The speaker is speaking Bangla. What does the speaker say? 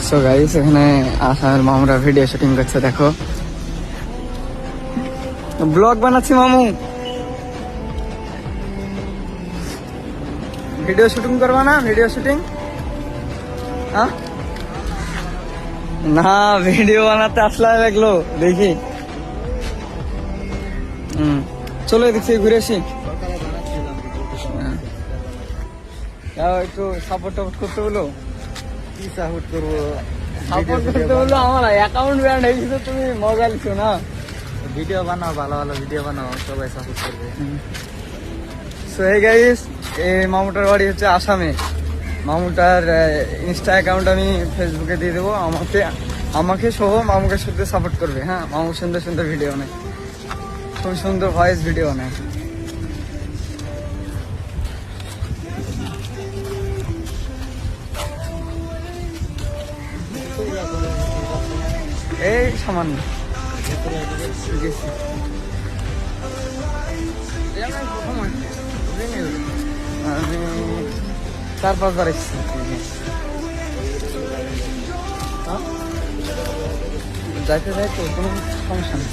সো গাইস, এখানে আসামের মামুরা ভিডিও শুটিং করছে, দেখো। ব্লগ বানাচ্ছি মামু, ভিডিও শুটিং করবা না? ভিডিও শুটিং হ্যাঁ না, ভিডিও বানাতে আসলে লাগলো দেখি। চলো দেখছি ঘুরে আসি। একটু সাপোর্ট টাপোর্ট করতে বলো। কি সাপোর্ট করবো? সাপোর্ট করতে বললো, আমার অ্যাকাউন্ট ব্যান্ড হয়ে গেছে, তুমি মজা লিখছো না। ভিডিও বানাও, ভালো ভালো ভিডিও বানাও, সবাই সাপোর্ট করবে। সো হে গাইস, এই মামুটার বাড়ি হচ্ছে আসামে। মামুটার ইনস্টা অ্যাকাউন্ট আমি ফেসবুকে দিয়ে দেবো। আমাকে সহ মামুকে শুধু সাপোর্ট করবে। হ্যাঁ, মামু সুন্দর সুন্দর ভিডিও নেয়, খুব সুন্দর ভয়েস ভিডিও নেয়। এই সামান্য গেছি। আমি 4-5 বার এসেছি। যাইতে যাইতে কোনো সমস্যা নেই।